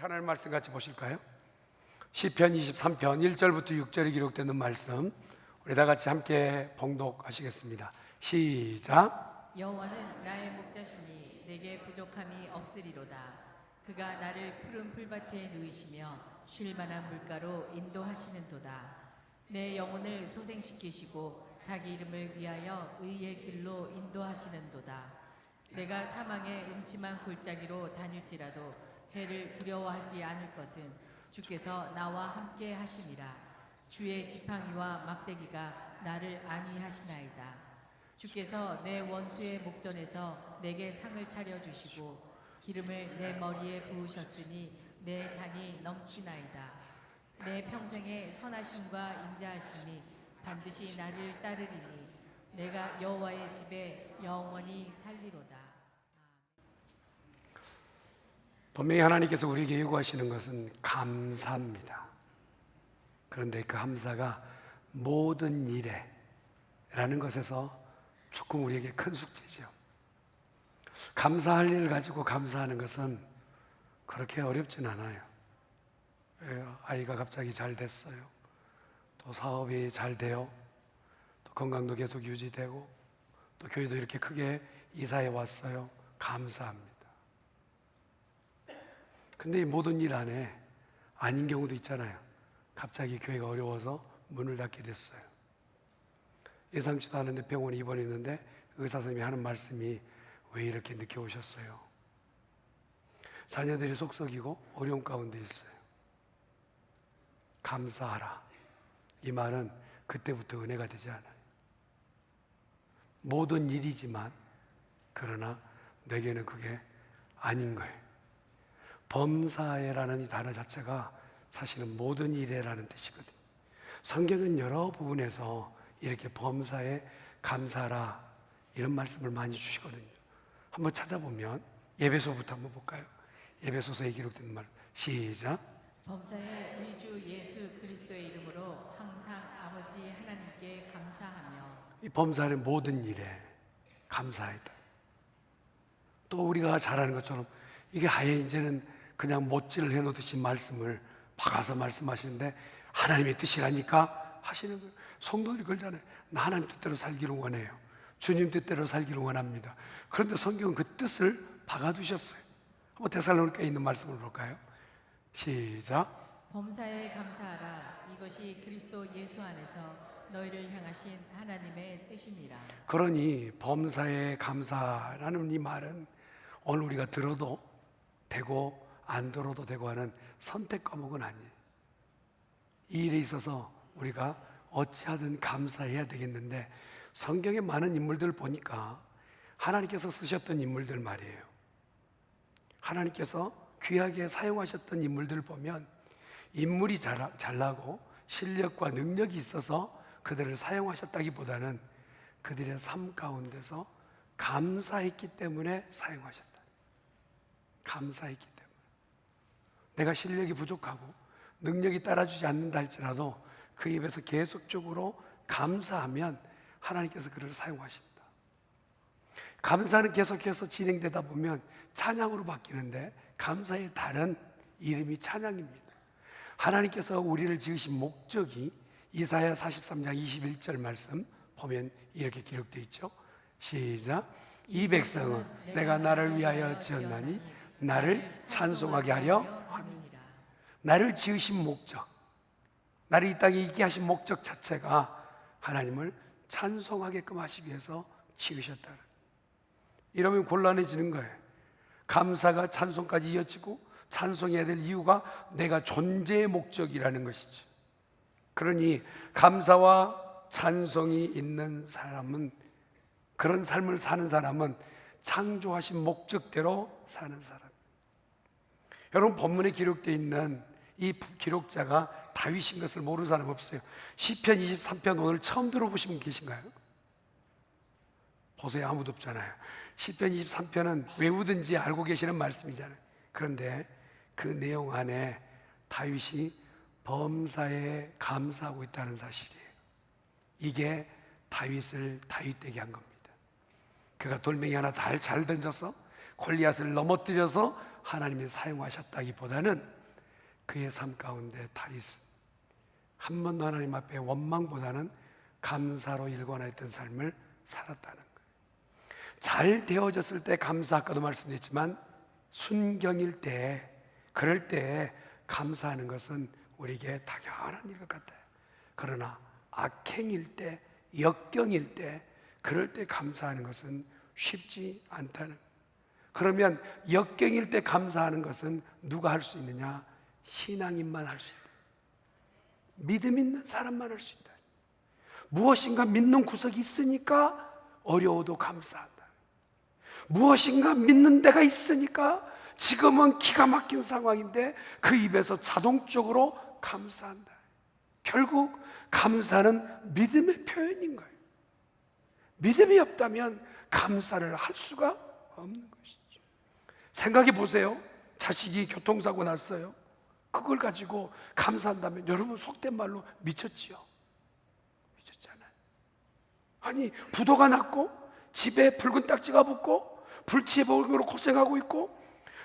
하나님 말씀 같이 보실까요? 시편 23편 1절부터 6절에 기록되는 말씀 우리 다 같이 함께 봉독하시겠습니다. 시작. 여호와는 나의 목자시니 내게 부족함이 없으리로다. 그가 나를 푸른 풀밭에 누이시며 쉴 만한 물가로 인도하시는도다. 내 영혼을 소생시키시고 자기 이름을 위하여 의의 길로 인도하시는도다. 내가 사망의 음침한 골짜기로 다닐지라도 해를 두려워하지 않을 것은 주께서 나와 함께 하심이라. 주의 지팡이와 막대기가 나를 안위하시나이다. 주께서 내 원수의 목전에서 내게 상을 차려주시고 기름을 내 머리에 부으셨으니 내 잔이 넘치나이다. 내 평생의 선하심과 인자하심이 반드시 나를 따르리니 내가 여호와의 집에 영원히 살리로다. 분명히 하나님께서 우리에게 요구하시는 것은 감사입니다. 그런데 그 감사가 모든 일에 라는 것에서 조금 우리에게 큰 숙제죠. 감사할 일을 가지고 감사하는 것은 그렇게 어렵진 않아요. 아이가 갑자기 잘 됐어요. 또 사업이 잘 돼요. 또 건강도 계속 유지되고 또 교회도 이렇게 크게 이사해 왔어요. 감사합니다. 근데 이 모든 일 안에 아닌 경우도 있잖아요. 갑자기 교회가 어려워서 문을 닫게 됐어요. 예상치도 않은데 병원에 입원했는데 의사 선생님이 하는 말씀이 왜 이렇게 늦게 오셨어요? 자녀들이 속썩이고 어려운 가운데 있어요. 감사하라. 이 말은 그때부터 은혜가 되지 않아요. 모든 일이지만 그러나 내게는 그게 아닌 거예요. 범사에라는 이 단어 자체가 사실은 모든 일에라는 뜻이거든요. 성경은 여러 부분에서 이렇게 범사에 감사하라 이런 말씀을 많이 주시거든요. 한번 찾아보면 예배소부터 한번 볼까요? 예배소서에 기록된 말 시작. 범사에 우리 주 예수 그리스도의 이름으로 항상 아버지 하나님께 감사하며. 이 범사는 모든 일에 감사하다. 또 우리가 잘 아는 것처럼 이게 아예 이제는 그냥 못질을 해놓듯이 말씀을 박아서 말씀하시는데 하나님의 뜻이라니까 하시는 거예요. 성도들이 그러잖아요. 나 하나님 뜻대로 살기를 원해요. 주님 뜻대로 살기를 원합니다. 그런데 성경은 그 뜻을 박아두셨어요. 한번 데살로니가에 있는 말씀을 볼까요? 시작. 범사에 감사하라. 이것이 그리스도 예수 안에서 너희를 향하신 하나님의 뜻이니라. 그러니 범사에 감사라는 이 말은 오늘 우리가 들어도 되고 안 들어도 되고 하는 선택 과목은 아니에요. 이 일에 있어서 우리가 어찌하든 감사해야 되겠는데 성경의 많은 인물들을 보니까 하나님께서 쓰셨던 인물들 말이에요. 하나님께서 귀하게 사용하셨던 인물들을 보면 인물이 잘나고 실력과 능력이 있어서 그들을 사용하셨다기보다는 그들의 삶 가운데서 감사했기 때문에 사용하셨다. 감사했기 때문에. 내가 실력이 부족하고 능력이 따라주지 않는다 할지라도 그 입에서 계속적으로 감사하면 하나님께서 그를 사용하신다. 감사는 계속해서 진행되다 보면 찬양으로 바뀌는데 감사의 다른 이름이 찬양입니다. 하나님께서 우리를 지으신 목적이 이사야 43장 21절 말씀 보면 이렇게 기록되어 있죠. 시작. 이 백성은 내가 나를 위하여 지었나니 나를 찬송하게 하려 함이니라. 나를 지으신 목적, 나를 이 땅에 있게 하신 목적 자체가 하나님을 찬송하게끔 하시기 위해서 지으셨다. 이러면 곤란해지는 거예요. 감사가 찬송까지 이어지고 찬송해야 될 이유가 내가 존재의 목적이라는 것이죠. 그러니 감사와 찬송이 있는 사람은, 그런 삶을 사는 사람은 창조하신 목적대로 사는 사람. 여러분, 본문에 기록되어 있는 이 기록자가 다윗인 것을 모르는 사람 없어요. 시편 23편 오늘 처음 들어보신 분 계신가요? 보세요. 아무도 없잖아요. 시편 23편은 외우든지 알고 계시는 말씀이잖아요. 그런데 그 내용 안에 다윗이 범사에 감사하고 있다는 사실이에요. 이게 다윗을 다윗되게 한 겁니다. 그가 돌멩이 하나 잘 던져서 골리앗을 넘어뜨려서 하나님이 사용하셨다기보다는 그의 삶 가운데 다윗은 한 번도 하나님 앞에 원망보다는 감사로 일관했던 삶을 살았다는 거예요. 잘 되어졌을 때 감사, 아까도 말씀드렸지만 순경일 때, 그럴 때 감사하는 것은 우리에게 당연한 일 것 같아요. 그러나 악행일 때, 역경일 때, 그럴 때 감사하는 것은 쉽지 않다는 거예요. 그러면 역경일 때 감사하는 것은 누가 할 수 있느냐? 신앙인만 할 수 있다. 믿음 있는 사람만 할 수 있다. 무엇인가 믿는 구석이 있으니까 어려워도 감사한다. 무엇인가 믿는 데가 있으니까 지금은 기가 막힌 상황인데 그 입에서 자동적으로 감사한다. 결국 감사는 믿음의 표현인 거예요. 믿음이 없다면 감사를 할 수가 없는 것이죠. 생각해 보세요. 자식이 교통사고 났어요. 그걸 가지고 감사한다면 여러분 속된 말로 미쳤지요? 미쳤잖아요. 아니 부도가 났고 집에 붉은 딱지가 붙고 불치병으로 고생하고 있고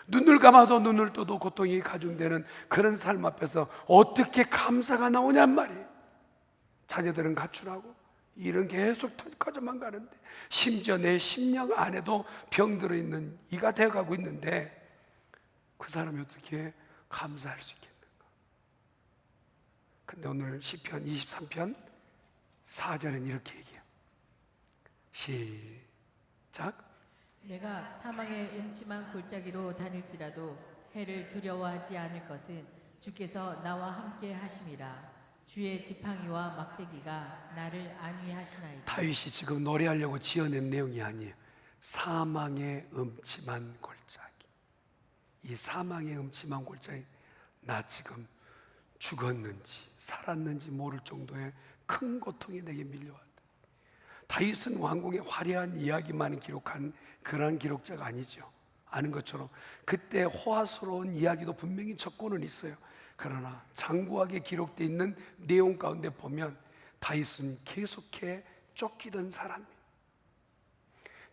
눈을 감아도 눈을 떠도 고통이 가중되는 그런 삶 앞에서 어떻게 감사가 나오냔 말이에요. 자녀들은 가출하고 일은 계속 터져만 가는데 심지어 내 심령 안에도 병들어 있는 이가 되어가고 있는데 그 사람이 어떻게 감사할 수 있겠는가? 근데 오늘 시편 23편 4절은 이렇게 얘기해요. 시작. 내가 사망의 음침한 골짜기로 다닐지라도 해를 두려워하지 않을 것은 주께서 나와 함께 하심이라. 주의 지팡이와 막대기가 나를 안위하시나이다. 다윗이 지금 노래하려고 지어낸 내용이 아니에요. 사망의 음침한 골짜기. 이 사망의 음침한 골짜기, 나 지금 죽었는지 살았는지 모를 정도의 큰 고통이 내게 밀려왔다. 다윗은 왕궁의 화려한 이야기만 기록한 그러한 기록자가 아니죠. 아는 것처럼 그때 호화스러운 이야기도 분명히 적고는 있어요. 그러나 장구하게 기록되어 있는 내용 가운데 보면 다윗은 계속해 쫓기던 사람이에요.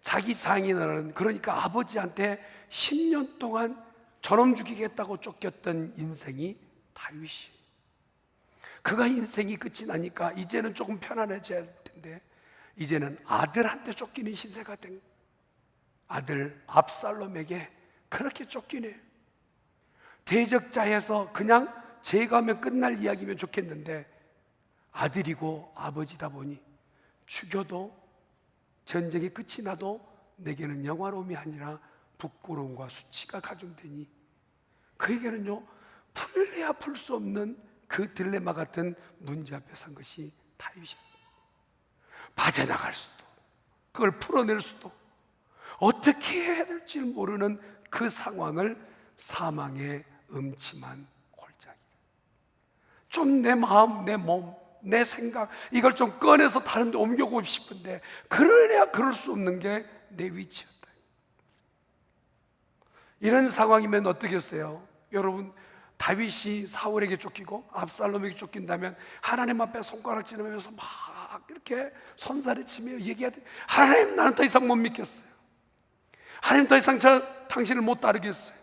자기 장인어른, 그러니까 아버지한테 10년 동안 저놈 죽이겠다고 쫓겼던 인생이 다윗이에요. 그가 인생이 끝이 나니까 이제는 조금 편안해져야 할 텐데 이제는 아들한테 쫓기는 신세가 된 거예요. 아들 압살롬에게 그렇게 쫓기네. 대적자에서 그냥 제거하면 끝날 이야기면 좋겠는데 아들이고 아버지다 보니 죽여도 전쟁이 끝이 나도 내게는 영화로움이 아니라 부끄러움과 수치가 가중되니 그에게는요 풀래야 풀 수 없는 그 딜레마 같은 문제 앞에 선 것이 다윗이에요. 빠져나갈 수도 그걸 풀어낼 수도 어떻게 해야 될지 모르는 그 상황을 사망의 음침한 골짜기. 좀 내 마음, 내 몸, 내 생각 이걸 좀 꺼내서 다른 데 옮겨가고 싶은데 그럴래야 그럴 수 없는 게 내 위치였다. 이런 상황이면 어떻겠어요? 여러분 다윗이 사울에게 쫓기고 압살롬에게 쫓긴다면 하나님 앞에 손가락질하면서 막 이렇게 손사래치며 얘기하더니 하나님 나는 더 이상 못 믿겠어요. 하나님 더 이상 당신을 못 따르겠어요.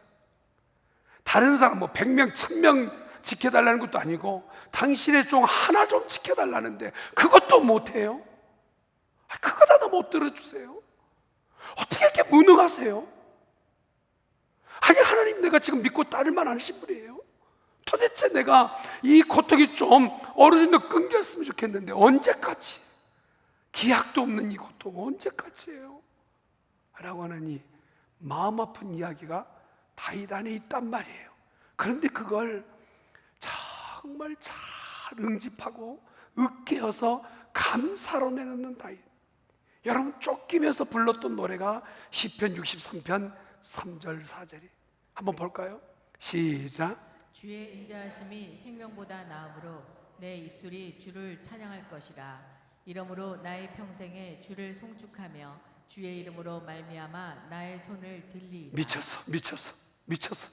다른 사람 뭐 100명, 1000명 지켜달라는 것도 아니고 당신의 종 하나 좀 지켜달라는데 그것도 못해요. 그거 다 못 들어주세요. 어떻게 이렇게 무능하세요? 아니 하나님 내가 지금 믿고 따를 만한 신분이에요. 도대체 내가 이 고통이 좀 어느 정도 끊겼으면 좋겠는데 언제까지? 기약도 없는 이 고통 언제까지예요? 라고 하는 이 마음 아픈 이야기가 다윗 안에 있단 말이에요. 그런데 그걸 정말 잘 응집하고 으깨어서 감사로 내놓는 다윗. 여러분 쫓기면서 불렀던 노래가 시편 63편 3절 4절이 한번 볼까요? 시작. 주의 인자하심이 생명보다 나음으로 내 입술이 주를 찬양할 것이라. 이러므로 나의 평생에 주를 송축하며 주의 이름으로 말미암아 나의 손을 들리이다. 미쳤어.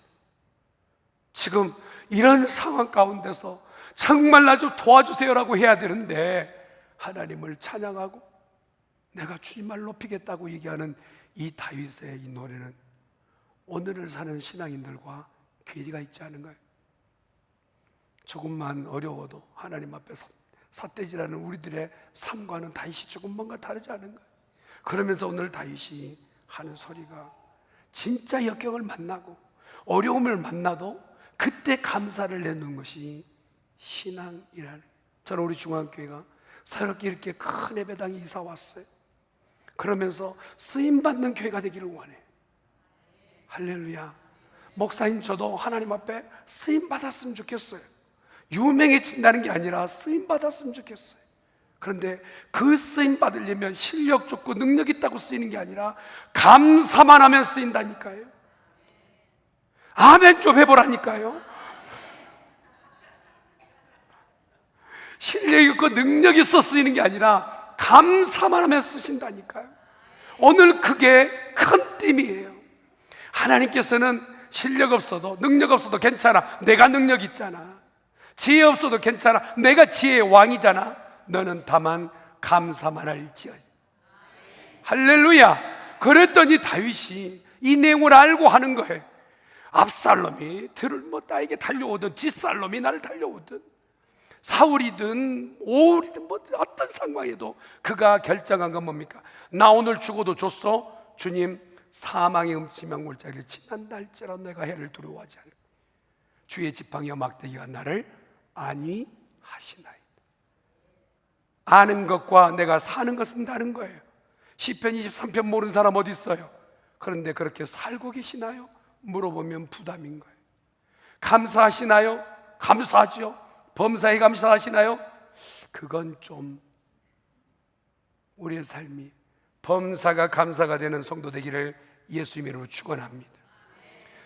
지금 이런 상황 가운데서 정말 나 좀 도와주세요라고 해야 되는데 하나님을 찬양하고 내가 주님을 높이겠다고 얘기하는 이 다윗의 이 노래는 오늘을 사는 신앙인들과 괴리가 있지 않은가요? 조금만 어려워도 하나님 앞에 삿대질하는 우리들의 삶과는 다윗이 조금 뭔가 다르지 않은가요? 그러면서 오늘 다윗이 하는 소리가 진짜 역경을 만나고 어려움을 만나도 그때 감사를 내는 것이 신앙이라는. 저는 우리 중앙교회가 새롭게 이렇게 큰 예배당에 이사 왔어요. 그러면서 쓰임받는 교회가 되기를 원해요. 할렐루야. 목사님, 저도 하나님 앞에 쓰임받았으면 좋겠어요. 유명해진다는 게 아니라 쓰임받았으면 좋겠어요. 그런데 그 쓰임 받으려면 실력 좋고 능력 있다고 쓰이는 게 아니라 감사만 하면 쓰인다니까요. 아멘 좀 해보라니까요. 실력 있고 능력 있어 쓰이는 게 아니라 감사만 하면 쓰신다니까요. 오늘 그게 큰 띠이에요. 하나님께서는 실력 없어도 능력 없어도 괜찮아, 내가 능력 있잖아. 지혜 없어도 괜찮아, 내가 지혜의 왕이잖아. 너는 다만 감사만 할지어다. 할렐루야. 그랬더니 다윗이 이 내용을 알고 하는 거예요. 압살롬이 들을 나에게 달려오든 뒷살롬이 나를 달려오든 사울이든 오울이든 어떤 상황에도 그가 결정한 건 뭡니까? 나 오늘 죽어도 좋소. 주님, 사망의 음침한 골짜기를 지난다 할지라도 내가 해를 두려워하지 않을. 주의 지팡이와 막대기가 나를 안위하시나이다. 아는 것과 내가 사는 것은 다른 거예요. 시편 23편 모르는 사람 어디 있어요? 그런데 그렇게 살고 계시나요? 물어보면 부담인 거예요. 감사하시나요? 감사하죠. 범사에 감사하시나요? 그건 좀 우리의 삶이 범사가 감사가 되는 성도 되기를 예수 이름으로 축원합니다.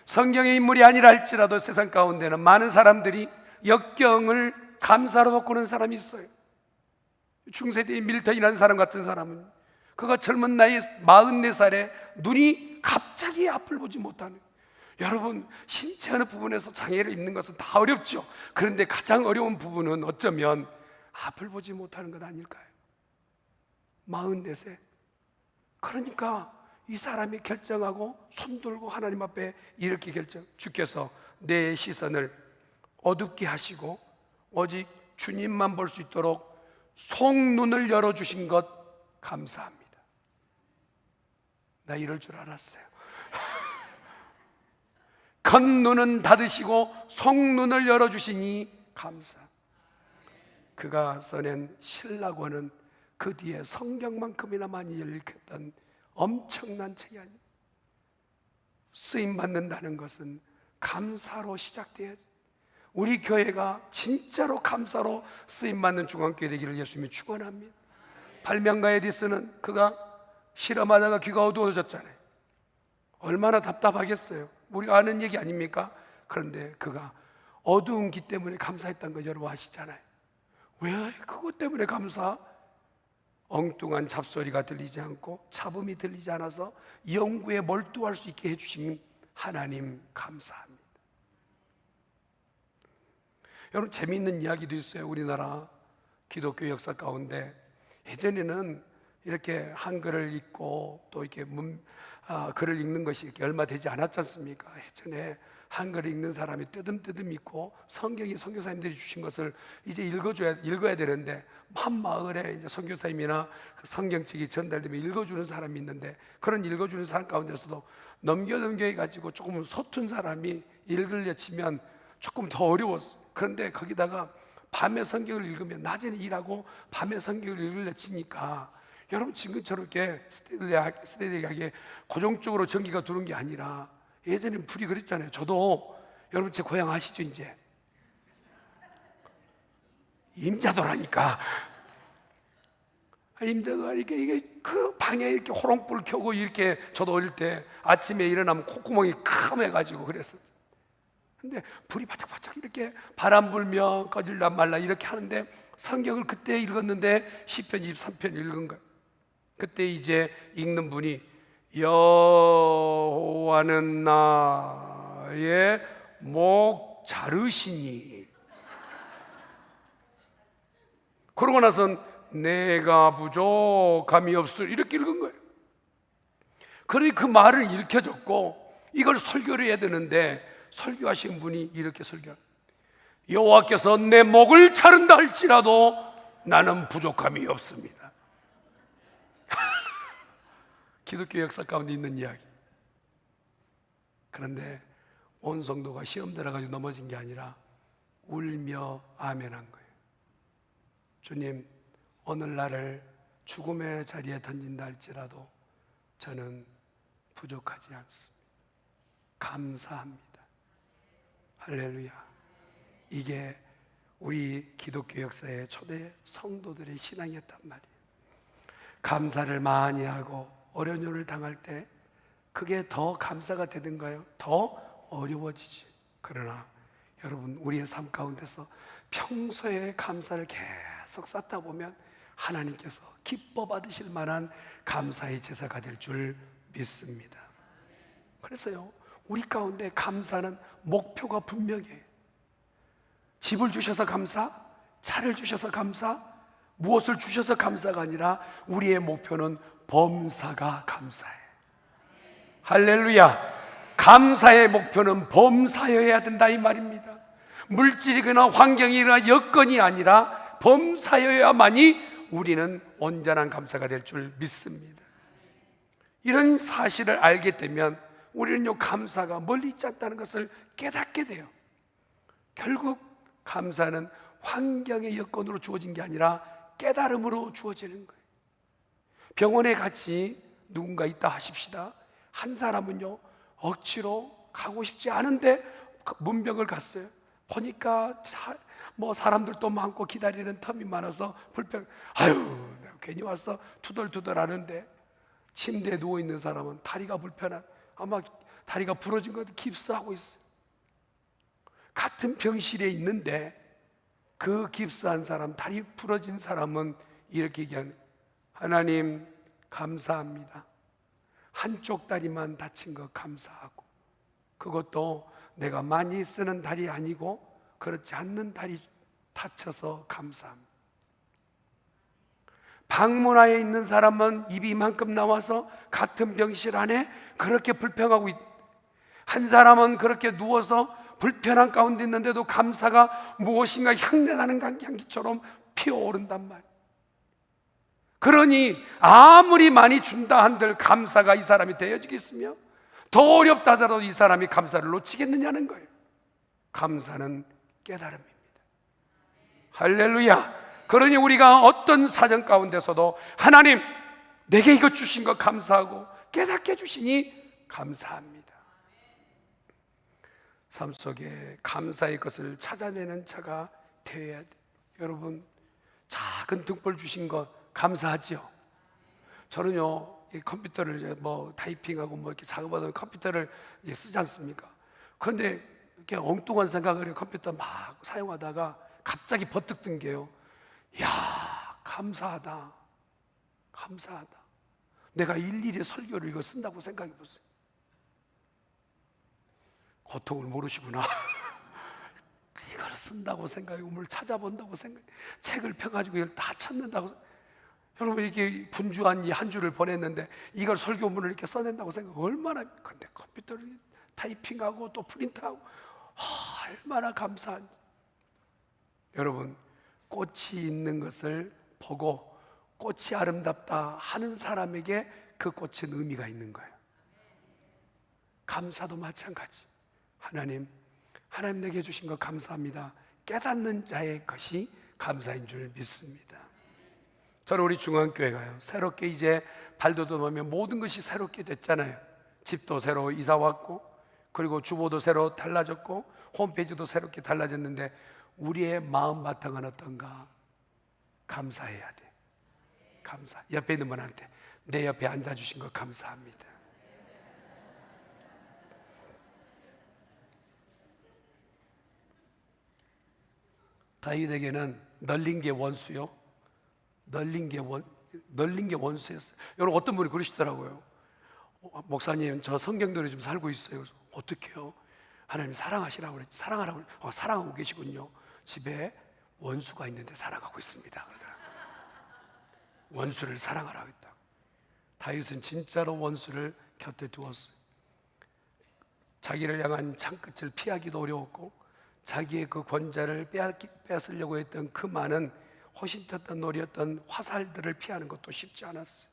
성경의 인물이 아니라 할지라도 세상 가운데는 많은 사람들이 역경을 감사로 바꾸는 사람이 있어요. 중세대의 밀턴이라는 사람 같은 사람은 그가 젊은 나이에 44살에 눈이 갑자기 앞을 보지 못하는. 여러분, 신체 어느 부분에서 장애를 입는 것은 다 어렵죠. 그런데 가장 어려운 부분은 어쩌면 앞을 보지 못하는 것 아닐까요? 44세. 그러니까 이 사람이 결정하고 손들고 하나님 앞에 이렇게 결정. 주께서 내 시선을 어둡게 하시고 오직 주님만 볼 수 있도록 속눈을 열어주신 것 감사합니다. 나 이럴 줄 알았어요. 겉눈은 닫으시고 속눈을 열어주시니 감사. 그가 써낸 신라권은 그 뒤에 성경만큼이나 많이 읽혔던 엄청난 책이 아닙니다. 쓰임받는다는 것은 감사로 시작돼야지. 우리 교회가 진짜로 감사로 쓰임받는 중앙교회 되기를 예수님이 축원합니다. 발명가 에디슨은 그가 실험하다가 귀가 어두워졌잖아요. 얼마나 답답하겠어요. 우리가 아는 얘기 아닙니까? 그런데 그가 어두운 귀 때문에 감사했던 거 여러분 아시잖아요. 왜 그것 때문에 감사? 엉뚱한 잡소리가 들리지 않고 잡음이 들리지 않아서 연구에 몰두할 수 있게 해주신 하나님 감사합니다. 여러분, 재미있는 이야기도 있어요. 우리나라 기독교 역사 가운데 예전에는 이렇게 한글을 읽고 또 이렇게 글을 읽는 것이 이렇게 얼마 되지 않았지 않습니까? 예전에 한글을 읽는 사람이 뜨듬뜨듬 있고 성경이 선교사님들이 주신 것을 이제 읽어야 되는데 한 마을에 이제 선교사님이나 그 성경책이 전달되면 읽어주는 사람이 있는데 그런 읽어주는 사람 가운데서도 넘겨 해가지고 조금 서툰 사람이 읽으려 치면 조금 더 어려웠어요. 그런데 거기다가 밤에 성경을 읽으면 낮에는 일하고 밤에 성경을 읽으려 치니까 여러분 지금처럼 이렇게 스테디하게 고정적으로 전기가 들어온 게 아니라 예전엔 불이 그랬잖아요. 저도 여러분 제 고향 아시죠? 이제 임자도라니까. 임자도가 이게 그 방에 이렇게 호롱불 켜고 이렇게 저도 어릴 때 아침에 일어나면 콧구멍이 캄해가지고 그랬었어요. 근데 불이 바짝바짝 이렇게 바람 불며 꺼질라 말라 이렇게 하는데 성경을 그때 읽었는데 시편 23편 읽은 거예요. 그때 이제 읽는 분이 여호와는 나의 목 자르시니 그러고 나선 내가 부족함이 없을 이렇게 읽은 거예요. 그러니 그 말을 읽혀졌고 이걸 설교를 해야 되는데 설교하신 분이 이렇게 설교합니다. 여호와께서 내 목을 자른다 할지라도 나는 부족함이 없습니다. 기독교 역사 가운데 있는 이야기. 그런데 온 성도가 시험 들어가지고 넘어진 게 아니라 울며 아멘한 거예요. 주님, 오늘 나를 죽음의 자리에 던진다 할지라도 저는 부족하지 않습니다. 감사합니다. 할렐루야. 이게 우리 기독교 역사의 초대 성도들의 신앙이었단 말이에요. 감사를 많이 하고 어려운 일을 당할 때 그게 더 감사가 되든가요? 더 어려워지지. 그러나 여러분, 우리의 삶 가운데서 평소에 감사를 계속 쌓다 보면 하나님께서 기뻐 받으실 만한 감사의 제사가 될 줄 믿습니다. 그래서요, 우리 가운데 감사는 목표가 분명해요. 집을 주셔서 감사, 차를 주셔서 감사, 무엇을 주셔서 감사가 아니라 우리의 목표는 범사가 감사해요. 할렐루야. 감사의 목표는 범사여야 된다 이 말입니다. 물질이거나 환경이거나 여건이 아니라 범사여야만이 우리는 온전한 감사가 될 줄 믿습니다. 이런 사실을 알게 되면 우리는 요 감사가 멀리 있지 않다는 것을 깨닫게 돼요. 결국 감사는 환경의 여건으로 주어진 게 아니라 깨달음으로 주어지는 거예요. 병원에 같이 누군가 있다 하십시다. 한 사람은요, 억지로 가고 싶지 않은데 문병을 갔어요. 보니까 사람들도 많고 기다리는 텀이 많아서 불평. 아유, 내가 괜히 와서 투덜투덜 하는데 침대에 누워 있는 사람은 다리가 불편한, 아마 다리가 부러진 것 같아 깁스하고 있어요. 같은 병실에 있는데 그 깁스한 사람, 다리 부러진 사람은 이렇게 얘기하는, 하나님 감사합니다. 한쪽 다리만 다친 거 감사하고, 그것도 내가 많이 쓰는 다리 아니고 그렇지 않는 다리 다쳐서 감사합니다. 방문하에 있는 사람은 입이 이만큼 나와서 같은 병실 안에 그렇게 불평하고 있다. 한 사람은 그렇게 누워서 불편한 가운데 있는데도 감사가 무엇인가 향내나는 향기처럼 피어오른단 말이에요. 그러니 아무리 많이 준다 한들 감사가 이 사람이 되어지겠으며 더 어렵다 하더라도 이 사람이 감사를 놓치겠느냐는 거예요. 감사는 깨달음입니다. 할렐루야. 그러니 우리가 어떤 사정 가운데서도 하나님 내게 이것 주신 것 감사하고 깨닫게 해주시니 감사합니다. 삶 속에 감사의 것을 찾아내는 자가 되어야 돼요. 여러분, 작은 등불 주신 것 감사하지요? 저는요, 이 컴퓨터를 이제 타이핑하고 이렇게 작업하던 컴퓨터를 이제 쓰지 않습니까? 그런데 이렇게 엉뚱한 생각을 컴퓨터 막 사용하다가 갑자기 버뜩 든 게요. 야, 감사하다. 감사하다. 내가 일일이 설교를 이거 쓴다고 생각해 보세요. 고통을 모르시구나. 이걸 쓴다고 생각하고 뭘 찾아본다고 생각해, 책을 펴가지고 이걸 다 찾는다고. 여러분, 이렇게 분주한 이 한 주를 보냈는데 이걸 설교문을 이렇게 써낸다고 생각해 얼마나. 근데 컴퓨터를 타이핑하고 또 프린트하고 얼마나 감사한지. 여러분, 꽃이 있는 것을 보고 꽃이 아름답다 하는 사람에게 그 꽃은 의미가 있는 거예요. 감사도 마찬가지. 하나님 내게 주신 것 감사합니다. 깨닫는 자의 것이 감사인 줄 믿습니다. 저는 우리 중앙교회 가요. 새롭게 이제 발돋움하면 모든 것이 새롭게 됐잖아요. 집도 새로 이사 왔고, 그리고 주보도 새로 달라졌고, 홈페이지도 새롭게 달라졌는데 우리의 마음 바탕은 어떤가? 감사해야 돼. 감사. 옆에 있는 분한테 내 옆에 앉아주신 것 감사합니다. 다윗에게는 널린 게 원수요. 널린 게 원수였어요. 여러분, 어떤 분이 그러시더라고요. 목사님, 저 성경대로 좀 살고 있어요. 그래서 어떻게요? 하나님 사랑하시라고 그랬지. 사랑하라고 그랬지. 사랑하고 계시군요. 집에 원수가 있는데 사랑하고 있습니다. 원수를 사랑하라고 했다. 다윗은 진짜로 원수를 곁에 두었어요. 자기를 향한 창끝을 피하기도 어려웠고 자기의 그 권자를 빼앗으려고 했던 그 많은 호신쳤던 놀이였던 화살들을 피하는 것도 쉽지 않았어요.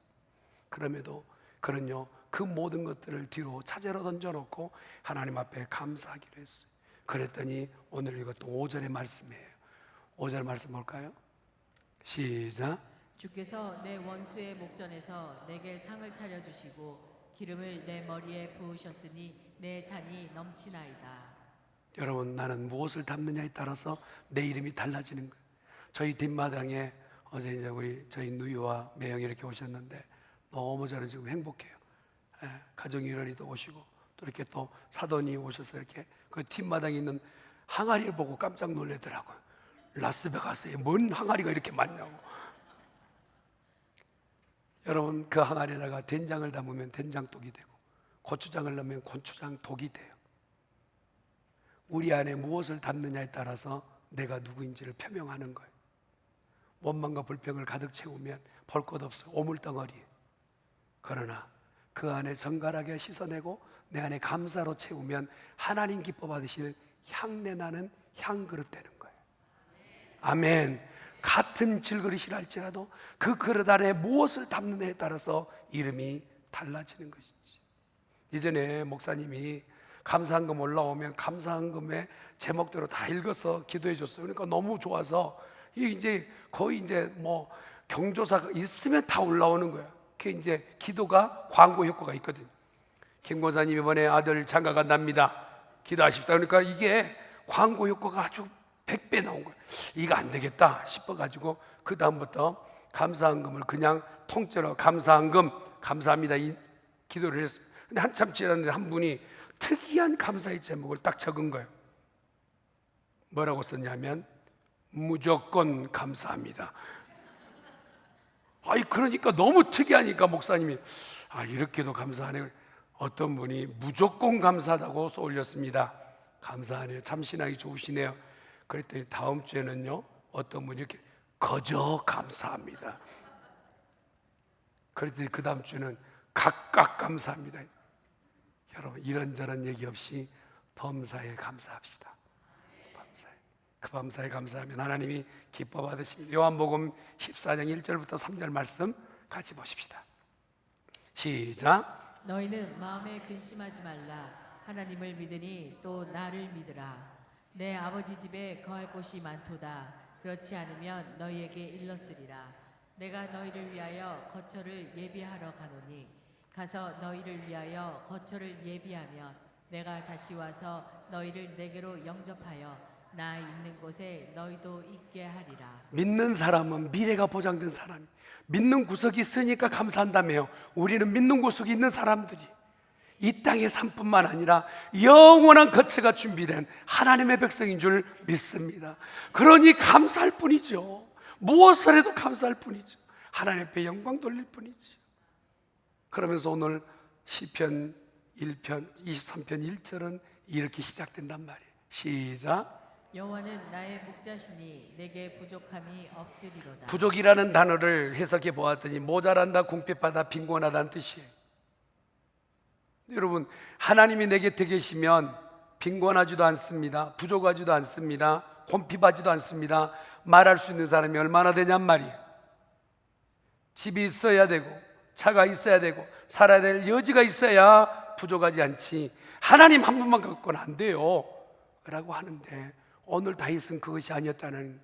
그럼에도 그는요 그 모든 것들을 뒤로 차제로 던져놓고 하나님 앞에 감사하기로 했어요. 그랬더니 오늘 이것도 5절의 말씀이에요. 5절 말씀 볼까요? 시작. 주께서 내 원수의 목전에서 내게 상을 차려주시고 기름을 내 머리에 부으셨으니 내 잔이 넘치나이다. 여러분, 나는 무엇을 담느냐에 따라서 내 이름이 달라지는 거예요. 저희 뒷마당에 어제 이제 저희 누이와 매형이 이렇게 오셨는데 너무 저는 지금 행복해요. 가정 일원이도 오시고 또 이렇게 또 사돈이 오셔서 이렇게 그 뒷마당에 있는 항아리를 보고 깜짝 놀라더라고요. 라스베가스에 뭔 항아리가 이렇게 많냐고. 여러분, 그 항아리에다가 된장을 담으면 된장독이 되고 고추장을 넣으면 고추장독이 돼요. 우리 안에 무엇을 담느냐에 따라서 내가 누구인지를 표명하는 거예요. 원망과 불평을 가득 채우면 볼 것 없어 오물덩어리. 그러나 그 안에 정갈하게 씻어내고 내 안에 감사로 채우면 하나님 기뻐 받으실 향내나는 향그릇 되는 거예요. 아멘. 같은 질그릇이라 할지라도 그 그릇 안에 무엇을 담느냐에 따라서 이름이 달라지는 것이지. 이전에 목사님이 감사한금 올라오면 감사한금의 제목대로 다 읽어서 기도해 줬어요. 그러니까 너무 좋아서 이제 거의 이제 뭐 경조사가 있으면 다 올라오는 거야. 그게 이제 기도가 광고 효과가 있거든. 김 권사님 이번에 아들 장가가 납니다. 기도하십시다. 그러니까 이게 광고 효과가 아주 100배 나온 거예요. 이거 안 되겠다 싶어가지고 그 다음부터 감사한금을 그냥 통째로 감사한금 감사합니다 이 기도를 했어요. 근데 한참 지났는데 한 분이 특이한 감사의 제목을 딱 적은 거예요. 뭐라고 썼냐면 무조건 감사합니다. 아니 그러니까 너무 특이하니까 목사님이 이렇게도 감사하네. 어떤 분이 무조건 감사하다고 써 올렸습니다. 감사하네요. 참 신앙이 좋으시네요. 그랬더니 다음 주에는요 어떤 분이 이렇게 거저 감사합니다. 그랬더니 그 다음 주에는 각각 감사합니다. 여러분, 이런저런 얘기 없이 범사에 감사합시다. 범사에. 그 범사에 감사하면 하나님이 기뻐 받으십니다. 요한복음 14장 1절부터 3절 말씀 같이 보십시다. 시작. 너희는 마음에 근심하지 말라. 하나님을 믿으니 또 나를 믿으라. 내 아버지 집에 거할 곳이 많도다. 그렇지 않으면 너희에게 일렀으리라. 내가 너희를 위하여 거처를 예비하러 가노니 가서 너희를 위하여 거처를 예비하면 내가 다시 와서 너희를 내게로 영접하여 나 있는 곳에 너희도 있게 하리라. 믿는 사람은 미래가 보장된 사람이, 믿는 구석이 있으니까 감사한다며요. 우리는 믿는 구석이 있는 사람들이 이 땅의 삶뿐만 아니라 영원한 거처가 준비된 하나님의 백성인 줄 믿습니다. 그러니 감사할 뿐이죠. 무엇을 해도 감사할 뿐이죠. 하나님 앞에 영광 돌릴 뿐이죠. 그러면서 오늘 시편 1편 23편 1절은 이렇게 시작된단 말이에요. 시작. 여호와는 나의 목자시니 내게 부족함이 없으리로다. 부족이라는 단어를 해석해 보았더니 모자란다, 궁핍하다, 빈곤하다는 뜻이에요. 여러분, 하나님이 내 곁에 계시면 빈곤하지도 않습니다. 부족하지도 않습니다. 곤핍하지도 않습니다. 말할 수 있는 사람이 얼마나 되냔 말이에요. 집이 있어야 되고 차가 있어야 되고 살아야 될 여지가 있어야 부족하지 않지. 하나님 한 분만 갖고는 안 돼요 라고 하는데 오늘 다윗은 그것이 아니었다는,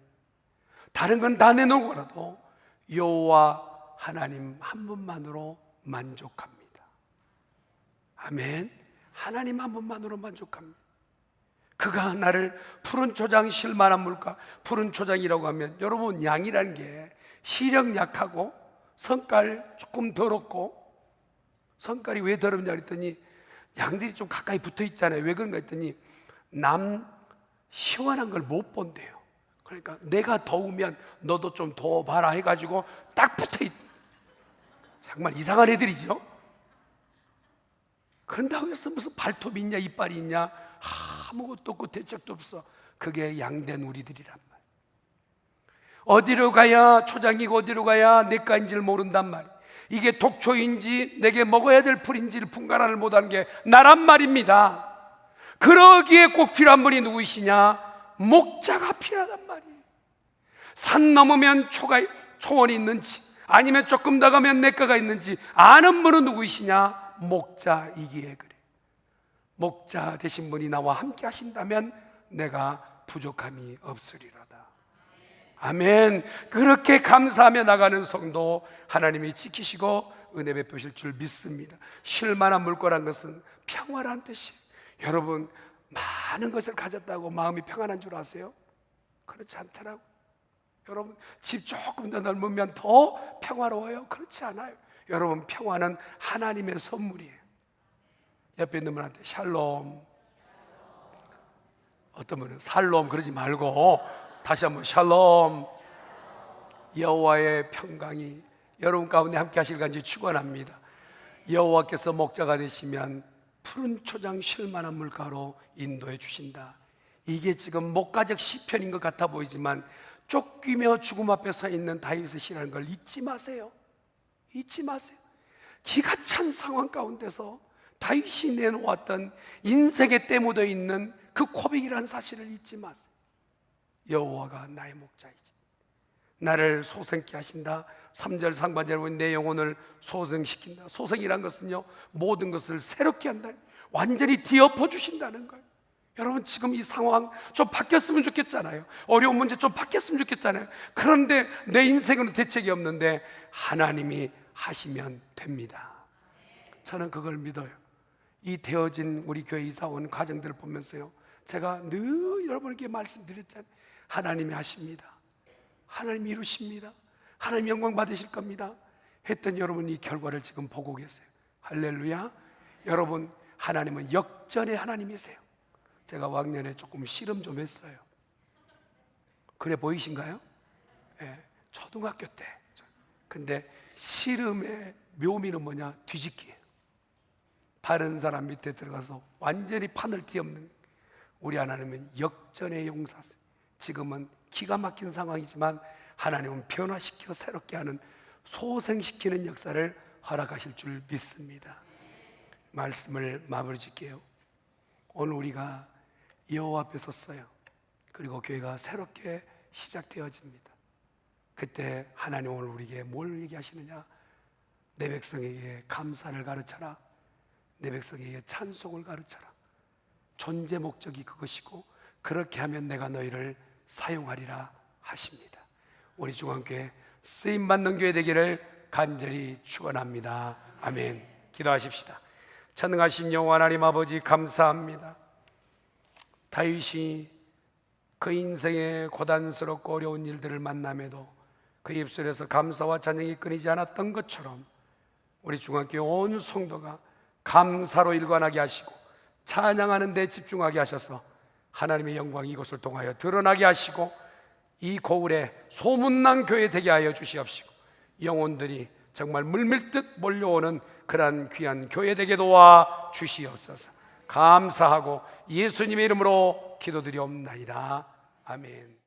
다른 건 다 내놓고라도 여호와 하나님 한 분만으로 만족합니다. 아멘. 하나님 한 분만으로 만족합니다. 그가 나를 푸른 초장 쉴 만한 물가, 푸른 초장이라고 하면 여러분 양이라는 게 시력 약하고 성깔 조금 더럽고, 성깔이 왜 더럽냐 그랬더니 양들이 좀 가까이 붙어 있잖아요. 왜 그런가 했더니 남 시원한 걸 못 본대요. 그러니까 내가 더우면 너도 좀 더워봐라 해가지고 딱 붙어 있. 정말 이상한 애들이죠. 그런다고 해서 무슨 발톱이 있냐 이빨이 있냐 아무것도 없고 대책도 없어. 그게 양된 우리들이란 말이에요. 어디로 가야 초장이고 어디로 가야 내과인지를 모른단 말이에요. 이게 독초인지 내게 먹어야 될 풀인지를 분간을 못하는 게 나란 말입니다. 그러기에 꼭 필요한 분이 누구이시냐? 목자가 필요하단 말이에요. 산 넘으면 초원이 있는지, 아니면 조금 더 가면 냇가가 있는지 아는 분은 누구이시냐? 목자이기에 그래. 목자 되신 분이 나와 함께 하신다면 내가 부족함이 없으리로다. 아멘. 그렇게 감사하며 나가는 성도 하나님이 지키시고 은혜 베푸실 줄 믿습니다. 쉴만한 물거란 것은 평화란 뜻이에요. 여러분, 많은 것을 가졌다고 마음이 평안한 줄 아세요? 그렇지 않더라고. 여러분, 집 조금 더 넓으면 더 평화로워요? 그렇지 않아요. 여러분, 평화는 하나님의 선물이에요. 옆에 있는 분한테 샬롬, 어떤 분은 살롬 그러지 말고 다시 한번 샬롬. 여호와의 평강이 여러분 가운데 함께 하실 간지 축원합니다. 여호와께서 목자가 되시면 푸른 초장 쉴만한 물가로 인도해 주신다. 이게 지금 목가적 시편인 것 같아 보이지만 쫓기며 죽음 앞에 서 있는 다윗의 시라는 걸 잊지 마세요. 잊지 마세요. 기가 찬 상황 가운데서 다윗이 내놓았던 인생에 때 묻어 있는 그 고백이라는 사실을 잊지 마세요. 여호와가 나의 목자이시다. 나를 소생케 하신다. 3절 상반절에 보면 내 영혼을 소생시킨다. 소생이란 것은요, 모든 것을 새롭게 한다. 완전히 뒤엎어 주신다는 거예요. 여러분, 지금 이 상황 좀 바뀌었으면 좋겠잖아요. 어려운 문제 좀 바뀌었으면 좋겠잖아요. 그런데 내 인생은 대책이 없는데 하나님이 하시면 됩니다. 저는 그걸 믿어요. 이 되어진 우리 교회 이사 온 가정들을 보면서요, 제가 늘 여러분에게 말씀드렸잖아요. 하나님이 하십니다. 하나님이 이루십니다. 하나님 영광 받으실 겁니다 했던 여러분이 이 결과를 지금 보고 계세요. 할렐루야. 여러분, 하나님은 역전의 하나님이세요. 제가 왕년에 조금 씨름 좀 했어요. 그래 보이신가요? 네, 초등학교 때. 근데 씨름의 묘미는 뭐냐? 뒤집기예요. 다른 사람 밑에 들어가서 완전히 판을 뒤엎는. 우리 하나님은 역전의 용사세요. 지금은 기가 막힌 상황이지만 하나님은 변화시켜 새롭게 하는, 소생시키는 역사를 허락하실 줄 믿습니다. 말씀을 마무리 짓게요. 오늘 우리가 여호와 앞에 섰어요. 그리고 교회가 새롭게 시작되어집니다. 그때 하나님 오늘 우리에게 뭘 얘기하시느냐? 내 백성에게 감사를 가르쳐라. 내 백성에게 찬송을 가르쳐라. 존재 목적이 그것이고 그렇게 하면 내가 너희를 사용하리라 하십니다. 우리 중앙교회 쓰임받는 교회 되기를 간절히 축원합니다. 아멘. 기도하십시다. 전능하신 여호와 하나님 아버지, 감사합니다. 다윗이 그 인생의 고단스럽고 어려운 일들을 만남에도 그 입술에서 감사와 찬양이 끊이지 않았던 것처럼 우리 중앙교회 온 성도가 감사로 일관하게 하시고 찬양하는 데 집중하게 하셔서 하나님의 영광이 이곳을 통하여 드러나게 하시고 이 고을에 소문난 교회 되게 하여 주시옵시고 영혼들이 정말 물밀듯 몰려오는 그러한 귀한 교회 되게 도와 주시옵소서. 감사하고 예수님의 이름으로 기도드리옵나이다. 아멘.